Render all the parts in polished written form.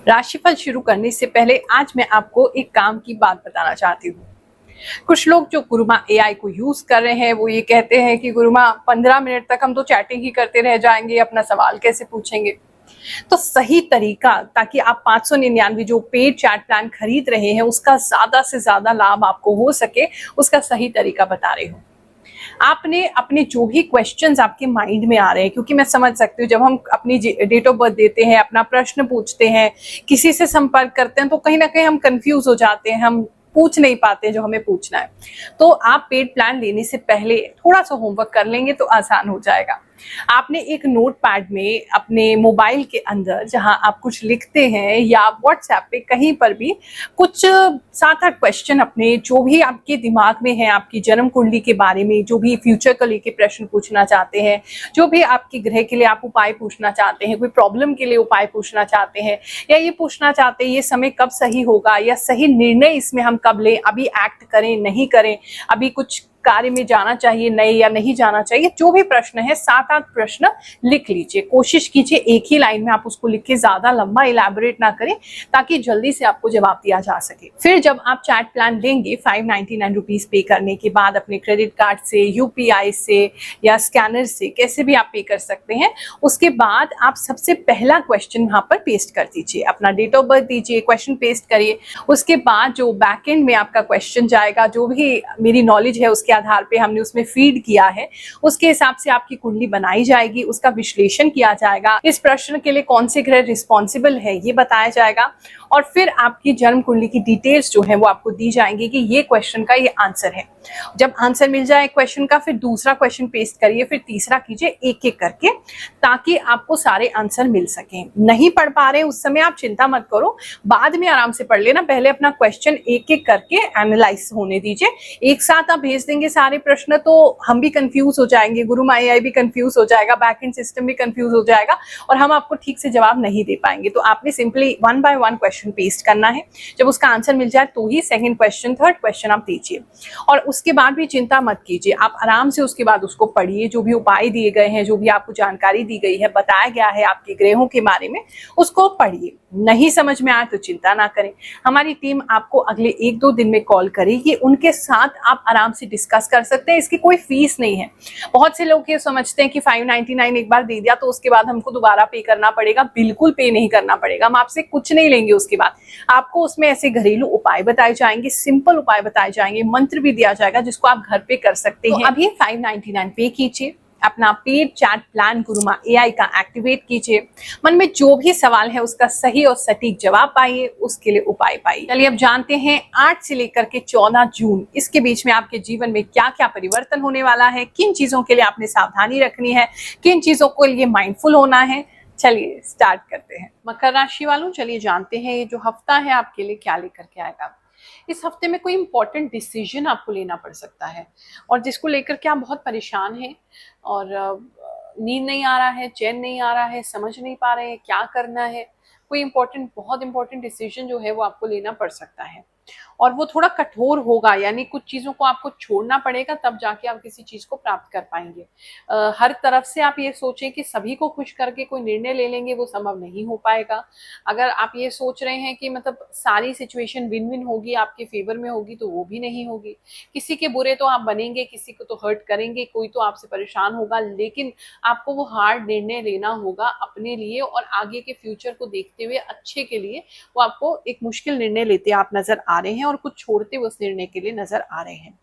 राशिफल शुरू करने से पहले आज मैं आपको एक काम की बात बताना चाहती हूँ। कुछ लोग जो गुरुमा एआई को यूज कर रहे हैं वो ये कहते हैं कि गुरुमा 15 मिनट तक हम तो चैटिंग ही करते रह जाएंगे, अपना सवाल कैसे पूछेंगे। तो सही तरीका, ताकि आप 599 जो पेड चैट प्लान खरीद रहे हैं उसका ज्यादा से ज्यादा लाभ आपको हो सके, उसका सही तरीका बता रही हूँ। आपने अपने जो भी क्वेश्चंस आपके माइंड में आ रहे हैं, क्योंकि मैं समझ सकती हूँ जब हम अपनी डेट ऑफ बर्थ देते हैं, अपना प्रश्न पूछते हैं, किसी से संपर्क करते हैं, तो कहीं ना कहीं हम कंफ्यूज हो जाते हैं, हम पूछ नहीं पाते जो हमें पूछना है। तो आप पेड प्लान लेने से पहले थोड़ा सा होमवर्क कर लेंगे तो आसान हो जाएगा। आपने एक नोट पैड में अपने मोबाइल के अंदर जहां आप कुछ लिखते हैं या व्हाट्सएप पे कहीं पर भी कुछ 7-8 क्वेश्चन अपने जो भी आपके दिमाग में है, आपकी जन्म कुंडली के बारे में, जो भी फ्यूचर को लेके प्रश्न पूछना चाहते हैं, जो भी आपके ग्रह के लिए आप उपाय पूछना चाहते हैं, कोई प्रॉब्लम के लिए उपाय पूछना चाहते हैं, या ये पूछना चाहते हैं ये समय कब सही होगा, या सही निर्णय इसमें हम कब लें, अभी एक्ट करें नहीं करें, अभी कुछ कार्य में जाना चाहिए नहीं या नहीं जाना चाहिए, जो भी प्रश्न है 7-8 प्रश्न लिख लीजिए। कोशिश कीजिए एक ही लाइन में आप उसको लिख के ज्यादा लंबा इलैबोरेट ना करें, ताकि जल्दी से आपको जवाब दिया जा सके। फिर जब आप चैट प्लान लेंगे 599 रुपीज पे करने के बाद अपने क्रेडिट कार्ड से, यूपीआई से या स्कैनर से, कैसे भी आप पे कर सकते हैं, उसके बाद आप सबसे पहला क्वेश्चन वहां पर पेस्ट कर दीजिए, अपना डेट ऑफ बर्थ दीजिए, क्वेश्चन पेस्ट करिए। उसके बाद जो बैक एंड में आपका क्वेश्चन जाएगा, जो भी मेरी नॉलेज है उसके आधार पे हमने उसमें फीड किया है, उसके हिसाब से आपकी कुंडली बनाई जाएगी, उसका विश्लेषण किया जाएगा, इस प्रश्न के लिए कौन से ग्रह रिस्पॉन्सिबल है ये बताया जाएगा, और फिर आपकी जन्म कुंडली की डिटेल्स जो है वो आपको दी जाएंगी कि ये क्वेश्चन का ये आंसर है। जब आंसर मिल जाए क्वेश्चन का, फिर दूसरा क्वेश्चन पेस्ट करिए, फिर तीसरा कीजिए, एक एक करके, ताकि आपको सारे आंसर मिल सकें। नहीं पढ़ पा रहे उस समय आप चिंता मत करो, बाद में आराम से पढ़ लेना, पहले अपना क्वेश्चन एक एक करके एनालाइज होने दीजिए। एक साथ आप भेज देंगे सारे प्रश्न तो हम भी कंफ्यूज हो जाएंगे, गुरुमा एआई भी कंफ्यूज हो जाएगा, बैकएंड सिस्टम भी कंफ्यूज हो जाएगा, और हम आपको ठीक से जवाब नहीं दे पाएंगे। तो आपने सिंपली 1 बाय 1 क्वेश्चन पेस्ट करना है, जब उसका आंसर मिल जाए तो ही सेकंड क्वेश्चन, थर्ड क्वेश्चन आप दीजिए। और उसके बाद भी चिंता मत कीजिए, आप आराम से उसके बाद उसको पढ़िए, जो भी उपाय दिए गए हैं, जो भी आपको जानकारी दी गई है, बताया गया है आपके ग्रहों के बारे में, उसको पढ़िए। नहीं समझ में आए तो चिंता ना करें, हमारी टीम आपको अगले 1-2 दिन में कॉल करेगी, उनके साथ आप आराम से डिस्कस कर सकते हैं। इसकी कोई फीस नहीं है। बहुत से लोग ये समझते हैं कि 599 एक बार दे दिया तो उसके बाद हमको दोबारा पे करना पड़ेगा। बिल्कुल पे नहीं करना पड़ेगा, हम आपसे कुछ नहीं लेंगे। उसके बाद आपको उसमें ऐसे घरेलू उपाय बताए जाएंगे, सिंपल उपाय बताए जाएंगे, मंत्र भी दिया जाएगा जिसको आप घर पे कर सकते हैं। अभी 599 पे कीजिए, अपना पेड चैट प्लान गुरुमा एआई का एक्टिवेट कीजिए, मन में जो भी सवाल है उसका सही और सटीक जवाब पाइए, उसके लिए उपाय पाइए। चलिए अब जानते हैं 8 से लेकर के 14 जून इसके बीच में आपके जीवन में क्या क्या परिवर्तन होने वाला है, किन चीजों के लिए आपने सावधानी रखनी है, किन चीजों को लिए माइंडफुल होना है। चलिए स्टार्ट करते हैं। मकर राशि वालों, चलिए जानते हैं ये जो हफ्ता है आपके लिए क्या लेकर के आएगा। इस हफ्ते में कोई इंपॉर्टेंट डिसीजन आपको लेना पड़ सकता है, और जिसको लेकर के आप बहुत परेशान हैं, और नींद नहीं आ रहा है, चैन नहीं आ रहा है, समझ नहीं पा रहे हैं क्या करना है। कोई इंपॉर्टेंट, बहुत इंपॉर्टेंट डिसीजन जो है वो आपको लेना पड़ सकता है, और वो थोड़ा कठोर होगा, यानी कुछ चीजों को आपको छोड़ना पड़ेगा, तब जाके आप किसी चीज को प्राप्त कर पाएंगे। हर तरफ से आप ये सोचें कि सभी को खुश करके कोई निर्णय ले लेंगे, वो संभव नहीं हो पाएगा। अगर आप ये सोच रहे हैं कि मतलब सारी सिचुएशन विन विन होगी, आपके फेवर में होगी, तो वो भी नहीं होगी। किसी के बुरे तो आप बनेंगे, किसी को तो हर्ट करेंगे, कोई तो आपसे परेशान होगा, लेकिन आपको वो हार्ड निर्णय लेना होगा अपने लिए, और आगे के फ्यूचर को देखते हुए अच्छे के लिए वो आपको एक मुश्किल निर्णय लेते आप नजर आ रहे हैं, और कुछ छोड़ते हुए उस निर्णय के लिए नजर आ रहे हैं।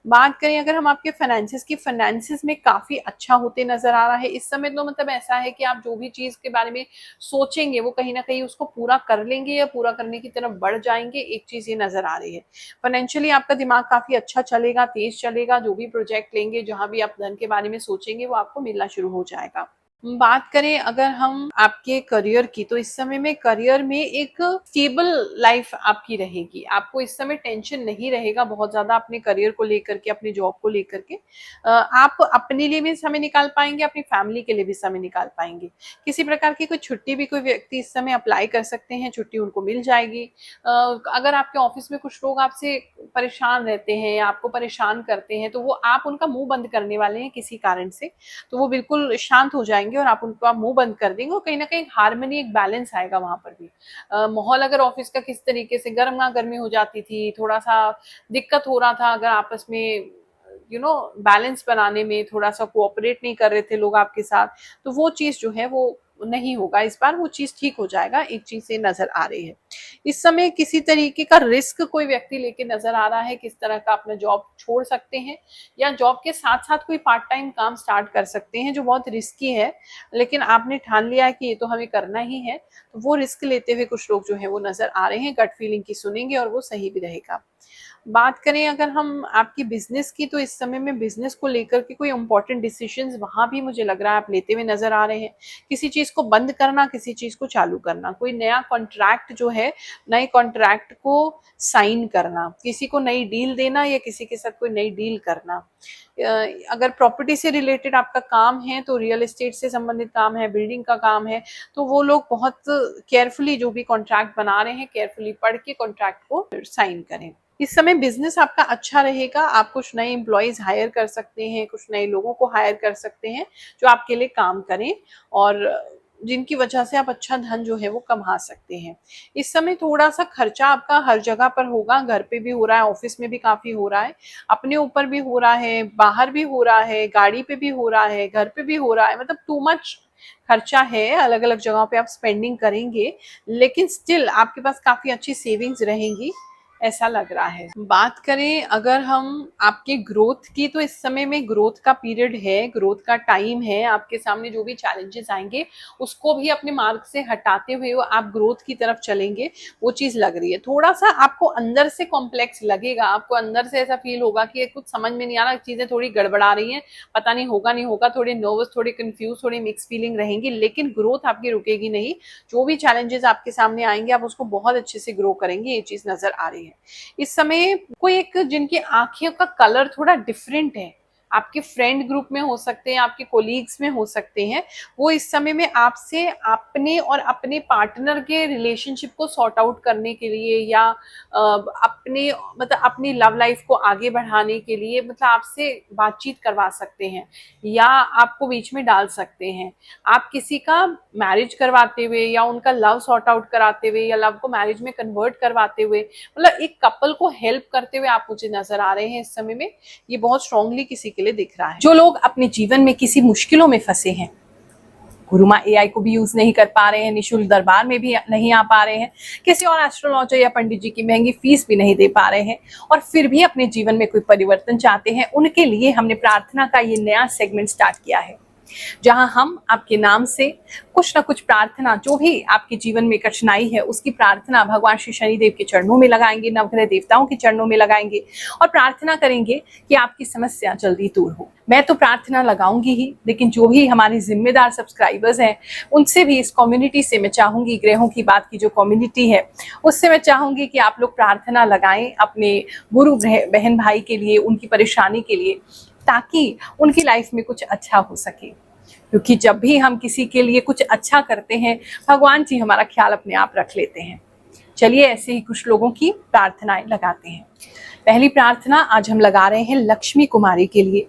बात करें अगर हम आपके फाइनेंसिस की, फाइनेंसिस में काफी अच्छा होते नजर आ रहा है इस समय। तो मतलब ऐसा है कि आप जो भी चीज के बारे में सोचेंगे वो कहीं ना कहीं उसको पूरा कर लेंगे, या पूरा करने की तरफ बढ़ जाएंगे, एक चीज ये नजर आ रही है। फाइनेंशियली आपका दिमाग काफी अच्छा चलेगा, तेज चलेगा, जो भी प्रोजेक्ट लेंगे, जहां भी आप धन के बारे में सोचेंगे वो आपको मिलना शुरू हो जाएगा। बात करें अगर हम आपके करियर की, तो इस समय में करियर में एक स्टेबल लाइफ आपकी रहेगी। आपको इस समय टेंशन नहीं रहेगा बहुत ज्यादा अपने करियर को लेकर के, अपने जॉब को लेकर के। आप अपने लिए भी समय निकाल पाएंगे, अपनी फैमिली के लिए भी समय निकाल पाएंगे। किसी प्रकार की कोई छुट्टी भी कोई व्यक्ति इस समय अप्लाई कर सकते हैं, छुट्टी उनको मिल जाएगी। अगर आपके ऑफिस में कुछ लोग आपसे परेशान रहते हैं या आपको परेशान करते हैं, तो वो आप उनका मुंह बंद करने वाले हैं किसी कारण से, तो वो बिल्कुल शांत हो जाएंगे, जाएंगे और आप उनको आप मुंह बंद कर देंगे और कहीं ना कहीं हार्मनी, एक बैलेंस आएगा वहां पर भी। माहौल अगर ऑफिस का किस तरीके से गर्मा गर्मी हो जाती थी, थोड़ा सा दिक्कत हो रहा था अगर आपस में बैलेंस बनाने में, थोड़ा सा कोऑपरेट नहीं कर रहे थे लोग आपके साथ, तो वो चीज जो है वो नहीं होगा इस बार, वो चीज ठीक हो जाएगा। एक चीज से नजर आ रही है इस समय किसी तरीके का रिस्क कोई व्यक्ति लेके नजर आ रहा है, किस तरह का अपना जॉब छोड़ सकते हैं या जॉब के साथ साथ कोई पार्ट टाइम काम स्टार्ट कर सकते हैं जो बहुत रिस्की है, लेकिन आपने ठान लिया है कि ये तो हमें करना ही है, तो वो रिस्क लेते हुए कुछ लोग जो है वो नजर आ रहे हैं। गट फीलिंग की सुनेंगे और वो सही भी रहेगा। बात करें अगर हम आपकी बिजनेस की, तो इस समय में बिजनेस को लेकर के कोई इंपॉर्टेंट डिसीजंस वहां भी मुझे लग रहा है आप लेते हुए नजर आ रहे हैं। किसी चीज को बंद करना, किसी चीज को चालू करना, कोई नया कॉन्ट्रैक्ट जो है, नए कॉन्ट्रैक्ट को साइन करना, किसी को नई डील देना या किसी के साथ कोई नई डील करना। अगर प्रॉपर्टी से रिलेटेड आपका काम है तो रियल एस्टेट से संबंधित काम है, बिल्डिंग का काम है, तो वो लोग बहुत केयरफुली जो भी कॉन्ट्रैक्ट बना रहे हैं, केयरफुली पढ़ के कॉन्ट्रैक्ट को साइन करें। इस समय बिजनेस आपका अच्छा रहेगा। आप कुछ नए एम्प्लॉयज हायर कर सकते हैं, कुछ नए लोगों को हायर कर सकते हैं जो आपके लिए काम करें और जिनकी वजह से आप अच्छा धन जो है वो कमा सकते हैं। इस समय थोड़ा सा खर्चा आपका हर जगह पर होगा, घर पे भी हो रहा है, ऑफिस में भी काफी हो रहा है, अपने ऊपर भी हो रहा है, बाहर भी हो रहा है, गाड़ी पे भी हो रहा है, घर पे भी हो रहा है, मतलब टू मच खर्चा है। अलग अलग जगहों पे आप स्पेंडिंग करेंगे, लेकिन स्टिल आपके पास काफी अच्छी सेविंग्स रहेंगी, ऐसा लग रहा है। बात करें अगर हम आपके ग्रोथ की, तो इस समय में ग्रोथ का पीरियड है, ग्रोथ का टाइम है। आपके सामने जो भी चैलेंजेस आएंगे उसको भी अपने मार्ग से हटाते हुए आप ग्रोथ की तरफ चलेंगे, वो चीज लग रही है। थोड़ा सा आपको अंदर से कॉम्प्लेक्स लगेगा, आपको अंदर से ऐसा फील होगा कि कुछ समझ में नहीं आ रहा, चीजें थोड़ी गड़बड़ा रही हैं, पता नहीं होगा नहीं होगा, थोड़े नर्वस, थोड़े कंफ्यूज, थोड़ी मिक्स फीलिंग रहेंगी, लेकिन ग्रोथ आपकी रुकेगी नहीं। जो भी चैलेंजेस आपके सामने आएंगे आप उसको बहुत अच्छे से ग्रो करेंगे, ये चीज नजर आ रही है। इस समय कोई एक जिनकी आंखों का कलर थोड़ा डिफरेंट है, आपके फ्रेंड ग्रुप में हो सकते हैं, आपके कोलीग्स में हो सकते हैं, वो इस समय में आपसे अपने और अपने पार्टनर के रिलेशनशिप को सॉर्ट आउट करने के लिए या अपने मतलब अपनी लव लाइफ को आगे बढ़ाने के लिए मतलब आपसे बातचीत करवा सकते हैं या आपको बीच में डाल सकते हैं। आप किसी का मैरिज करवाते हुए या उनका लव सॉर्ट आउट कराते हुए या लव को मैरिज में कन्वर्ट करवाते हुए, मतलब एक कपल को हेल्प करते हुए आप मुझे नजर आ रहे हैं इस समय में, ये बहुत स्ट्रांगली किसी के लिए दिख रहा है। जो लोग अपने जीवन में किसी मुश्किलों में फंसे हैं, गुरु माँ एआई को भी यूज नहीं कर पा रहे हैं, निशुल्क दरबार में भी नहीं आ पा रहे हैं, किसी और एस्ट्रोलॉजर या पंडित जी की महंगी फीस भी नहीं दे पा रहे हैं और फिर भी अपने जीवन में कोई परिवर्तन चाहते हैं, उनके लिए हमने प्रार्थना का ये नया सेगमेंट स्टार्ट किया है, जहां हम आपके नाम से कुछ ना कुछ प्रार्थना, जो भी आपके जीवन में कठिनाई है उसकी प्रार्थना भगवान श्री शनिदेव के चरणों में लगाएंगे, नवग्रह देवताओं के चरणों में लगाएंगे और प्रार्थना करेंगे कि आपकी समस्या जल्दी दूर हो। मैं तो प्रार्थना लगाऊंगी ही, लेकिन जो भी हमारे जिम्मेदार सब्सक्राइबर्स हैं उनसे भी, इस कम्युनिटी से मैं चाहूंगी, ग्रहों की बात की जो कम्युनिटी है उससे मैं चाहूंगी कि आप लोग प्रार्थना लगाएं अपने गुरु बहन भाई के लिए, उनकी परेशानी के लिए, ताकि उनकी लाइफ में कुछ अच्छा हो सके। क्योंकि जब भी हम किसी के लिए कुछ अच्छा करते हैं, भगवान जी हमारा ख्याल अपने आप रख लेते हैं। चलिए ऐसे ही कुछ लोगों की प्रार्थनाएं लगाते हैं। पहली प्रार्थना आज हम लगा रहे हैं लक्ष्मी कुमारी के लिए,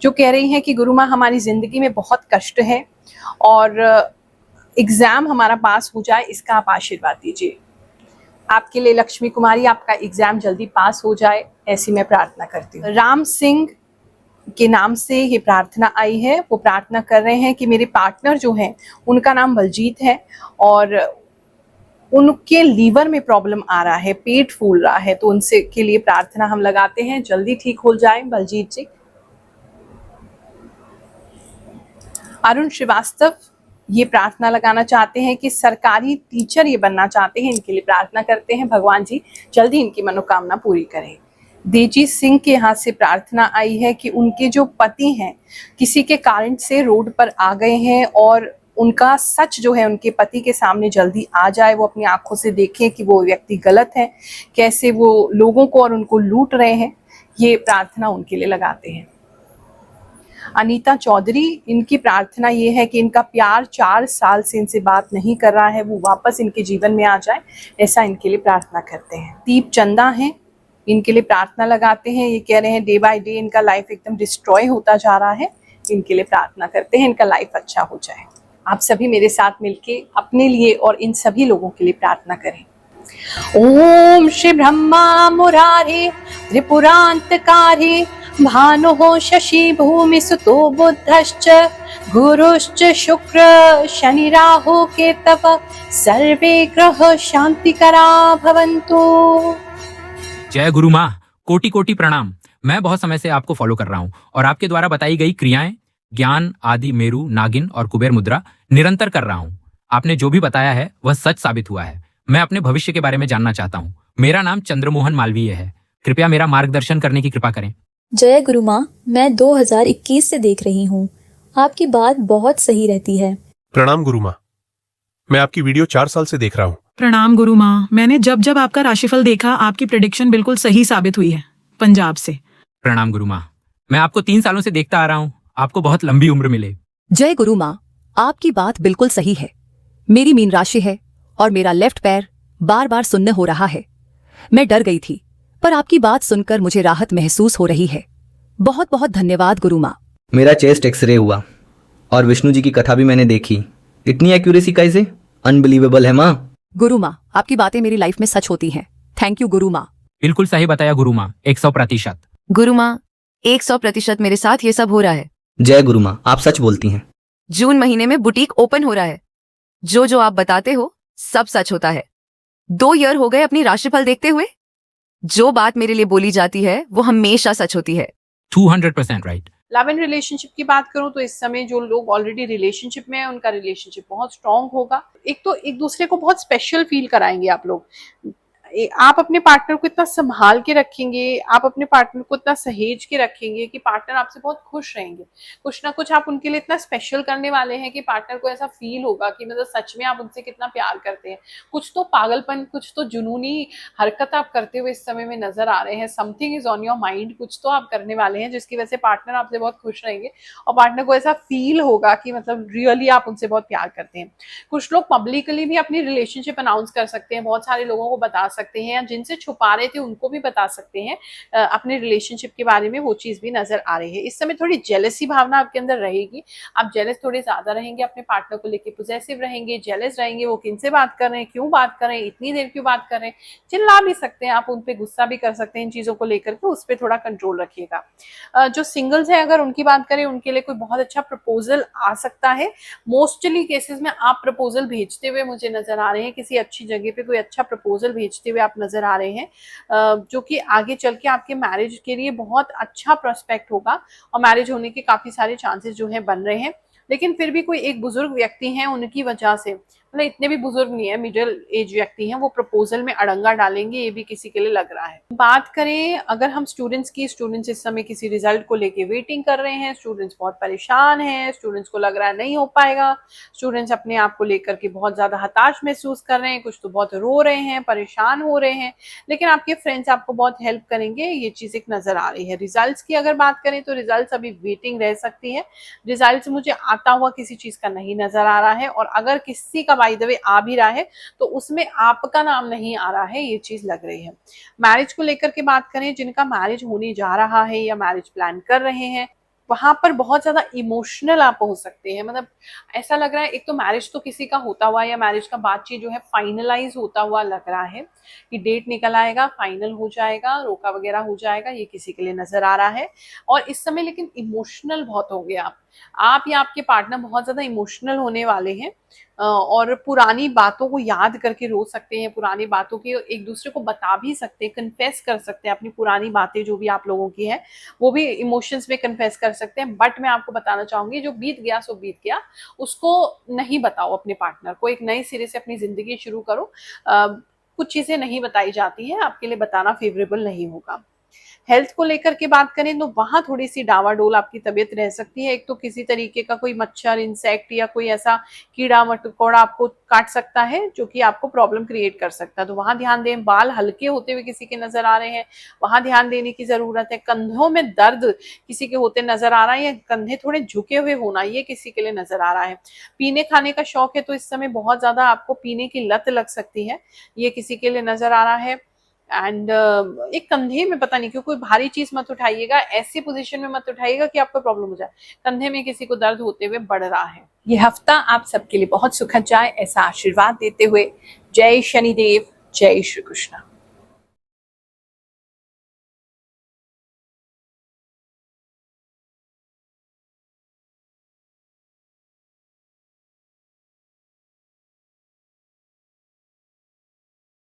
जो कह रही हैं कि गुरु माँ हमारी जिंदगी में बहुत कष्ट है और एग्जाम हमारा पास हो जाए, इसका आप आशीर्वाद दीजिए। आपके लिए लक्ष्मी कुमारी, आपका एग्जाम जल्दी पास हो जाए, ऐसी मैं प्रार्थना करती हूँ। राम सिंह के नाम से ये प्रार्थना आई है। वो प्रार्थना कर रहे हैं कि मेरे पार्टनर जो हैं उनका नाम बलजीत है और उनके लीवर में प्रॉब्लम आ रहा है, पेट फूल रहा है, तो उनसे के लिए प्रार्थना हम लगाते हैं, जल्दी ठीक हो जाए बलजीत जी। अरुण श्रीवास्तव ये प्रार्थना लगाना चाहते हैं कि सरकारी टीचर ये बनना चाहते हैं, इनके लिए प्रार्थना करते हैं, भगवान जी जल्दी इनकी मनोकामना पूरी करें। देवजीत सिंह के यहाँ से प्रार्थना आई है कि उनके जो पति हैं किसी के कारण से रोड पर आ गए हैं और उनका सच जो है उनके पति के सामने जल्दी आ जाए, वो अपनी आंखों से देखें कि वो व्यक्ति गलत है, कैसे वो लोगों को और उनको लूट रहे हैं, ये प्रार्थना उनके लिए लगाते हैं। अनीता चौधरी, इनकी प्रार्थना ये है कि इनका प्यार 4 साल से इनसे बात नहीं कर रहा है, वो वापस इनके जीवन में आ जाए, ऐसा इनके लिए प्रार्थना करते हैं। दीप चंदा है, इनके लिए प्रार्थना लगाते हैं, ये कह रहे हैं डे बाय डे इनका लाइफ एकदम डिस्ट्रॉय होता जा रहा है, इनके लिए प्रार्थना करते हैं, इनका लाइफ अच्छा हो जाए। आप सभी मेरे साथ मिलके अपने लिए और इन सभी लोगों के लिए प्रार्थना करें। ओम श्री ब्रह्मा मुरारे त्रिपुरांतकारी भानुः शशि भूमि सुतो बुद्धश्च गुरुश्च शुक्र शनि राहु केतव सर्वे ग्रह शांतिकरा भवन्तु। जय गुरु माँ, कोटि कोटि प्रणाम। मैं बहुत समय से आपको फॉलो कर रहा हूँ और आपके द्वारा बताई गई क्रियाएं, ज्ञान आदि, मेरु, नागिन और कुबेर मुद्रा निरंतर कर रहा हूँ। आपने जो भी बताया है वह सच साबित हुआ है। मैं अपने भविष्य के बारे में जानना चाहता हूँ। मेरा नाम चंद्रमोहन मालवीय है। कृपया मेरा मार्गदर्शन करने की कृपा करें। जय गुरु माँ, मैं 2021 से देख रही हूँ। आपकी बात बहुत सही रहती है। प्रणाम गुरु माँ, मैं आपकी वीडियो 4 साल से देख रहा हूँ। प्रणाम गुरु माँ, मैंने जब जब आपका राशिफल देखा आपकी प्रेडिक्शन बिल्कुल सही साबित हुई है। पंजाब से। प्रणाम गुरु माँ, मैं आपको 3 सालों से देखता आ रहा हूँ। आपको बहुत लंबी उम्र मिले। जय गुरु माँ, आपकी बात बिल्कुल सही है। मेरी मीन राशि है और मेरा लेफ्ट पैर बार बार सुन्न हो रहा है। मैं डर गई थी, पर आपकी बात सुनकर मुझे राहत महसूस हो रही है। बहुत बहुत धन्यवाद गुरु माँ। मेरा चेस्ट एक्सरे हुआ और विष्णु जी की कथा भी मैंने देखी। इतनी एक्यूरेसी कैसे? अनबिलीवेबल है माँ। गुरु माँ, आपकी बातें मेरी लाइफ में सच होती हैं। थैंक यू गुरु माँ। बिल्कुल सही बताया गुरु माँ, 100%। गुरु माँ, 100% मेरे साथ ये सब हो रहा है। जय गुरु माँ, आप सच बोलती हैं। जून महीने में बुटीक ओपन हो रहा है। जो जो आप बताते हो सब सच होता है। 2 ईयर हो गए अपनी राशिफल देखते हुए। जो बात मेरे लिए बोली जाती है वो हमेशा सच होती है। 200% राइट। लव एंड रिलेशनशिप की बात करूं तो इस समय जो लोग ऑलरेडी रिलेशनशिप में हैं उनका रिलेशनशिप बहुत स्ट्रांग होगा। एक तो एक दूसरे को बहुत स्पेशल फील कराएंगे आप लोग। आप अपने पार्टनर को इतना संभाल के रखेंगे, आप अपने पार्टनर को इतना सहेज के रखेंगे कि पार्टनर आपसे बहुत खुश रहेंगे। कुछ ना कुछ आप उनके लिए इतना स्पेशल करने वाले हैं कि पार्टनर को ऐसा फील होगा कि मतलब सच में आप उनसे कितना प्यार करते हैं। कुछ तो पागलपन, कुछ तो जुनूनी हरकत आप करते हुए इस समय में नजर आ रहे हैं। Something is on your mind, कुछ तो आप करने वाले हैं जिसकी वजह से पार्टनर आपसे बहुत खुश रहेंगे और पार्टनर को ऐसा फील होगा कि मतलब रियली आप उनसे बहुत प्यार करते हैं। कुछ लोग पब्लिकली भी अपनी रिलेशनशिप अनाउंस कर सकते हैं, बहुत सारे लोगों को बता सकते हैं, या जिनसे छुपा रहे थे उनको भी बता सकते हैं अपने रिलेशनशिप के बारे में। वो चीज भी नजर आ रही है। इस समय थोड़ी जेलसी भावना आपके अंदर रहेगी। आप जेलस थोड़े ज्यादा रहेंगे अपने पार्टनर को लेके, पोजेसिव रहेंगे, जेलस रहेंगे। वो किनसे बात कर रहे हैं, क्यों बात कर रहे हैं, इतनी देर क्यों बात कर रहे हैं। चिल्ला भी सकते हैं आप उन पे, गुस्सा भी कर सकते हैं इन चीजों को लेकर के। उस पर थोड़ा कंट्रोल रखिएगा। जो सिंगल्स है अगर उनकी बात करें, उनके लिए कोई बहुत अच्छा प्रपोजल आ सकता है। मोस्टली केसेस में आप प्रपोजल भेजते हुए मुझे नजर आ रहे हैं। किसी अच्छी जगह पे कोई अच्छा प्रपोजल भेजते हुए आप नजर आ रहे हैं, जो कि आगे चल के आपके मैरिज के लिए बहुत अच्छा प्रोस्पेक्ट होगा और मैरिज होने के काफी सारे चांसेस जो है बन रहे हैं। लेकिन फिर भी कोई एक बुजुर्ग व्यक्ति हैं, उनकी वजह से, मतलब इतने भी बुजुर्ग नहीं है, मिडिल एज व्यक्ति हैं, वो प्रपोजल में अड़ंगा डालेंगे, ये भी किसी के लिए लग रहा है। बात करें अगर हम स्टूडेंट्स की, स्टूडेंट्स इस समय किसी रिजल्ट को लेके वेटिंग कर रहे हैं। स्टूडेंट्स बहुत परेशान हैं, स्टूडेंट्स को लग रहा है नहीं हो पाएगा। स्टूडेंट्स अपने आप को लेकर के बहुत ज्यादा हताश महसूस कर रहे हैं, कुछ तो बहुत रो रहे हैं, परेशान हो रहे हैं। लेकिन आपके फ्रेंड्स आपको बहुत हेल्प करेंगे, ये चीज एक नजर आ रही है। रिजल्ट्स की अगर बात करें तो रिजल्ट्स अभी वेटिंग रह सकती है। रिजल्ट्स मुझे आता हुआ किसी चीज का नहीं नजर आ रहा है, और अगर किसी का बाय द वे आ भी रहा है तो उसमें आपका नाम नहीं आ रहा है, ये चीज लग रही है। मैरिज को लेकर के बात करें, जिनका मैरिज होने जा रहा है या मैरिज प्लान कर रहे हैं, वहां पर बहुत ज्यादा इमोशनल आप हो सकते हैं। मतलब ऐसा लग रहा है, एक तो मैरिज तो किसी का होता हुआ या मैरिज का बातचीत जो है फाइनलाइज होता हुआ लग रहा है कि डेट निकल आएगा, फाइनल हो जाएगा, रोका वगैरह हो जाएगा, ये किसी के लिए नजर आ रहा है। और इस समय लेकिन इमोशनल बहुत हो गया आप या आपके पार्टनर बहुत ज्यादा इमोशनल होने वाले हैं, और पुरानी बातों को याद करके रो सकते हैं। पुरानी बातों की एक दूसरे को बता भी सकते हैं, कन्फेस कर सकते हैं अपनी पुरानी बातें जो भी आप लोगों की है, वो भी इमोशंस में कन्फेस कर सकते हैं। बट मैं आपको बताना चाहूंगी, जो बीत गया सो बीत गया, उसको नहीं बताओ अपने पार्टनर को। एक नए सिरे से अपनी जिंदगी शुरू करो। कुछ चीजें नहीं बताई जाती है, आपके लिए बताना फेवरेबल नहीं होगा। हेल्थ को लेकर के बात करें तो वहां थोड़ी सी डावाडोल आपकी तबीयत रह सकती है। एक तो किसी तरीके का कोई मच्छर, इंसेक्ट या कोई ऐसा कीड़ा मकोड़ा आपको काट सकता है जो कि आपको प्रॉब्लम क्रिएट कर सकता है, तो वहां ध्यान दें। बाल हल्के होते हुए किसी के नजर आ रहे हैं, वहां ध्यान देने की जरूरत है। कंधों में दर्द किसी के होते नजर आ रहा है, या कंधे थोड़े झुके हुए होना, ये किसी के लिए नजर आ रहा है। पीने खाने का शौक है तो इस समय बहुत ज्यादा आपको पीने की लत लग सकती है, ये किसी के लिए नजर आ रहा है। एंड एक कंधे में पता नहीं क्यों कोई भारी चीज मत उठाइएगा, ऐसी पोजीशन में मत उठाइएगा कि आपको प्रॉब्लम हो जाए। कंधे में किसी को दर्द होते हुए बढ़ रहा है। ये हफ्ता आप सबके लिए बहुत सुखद जाए, ऐसा आशीर्वाद देते हुए जय शनिदेव, जय श्री कृष्ण।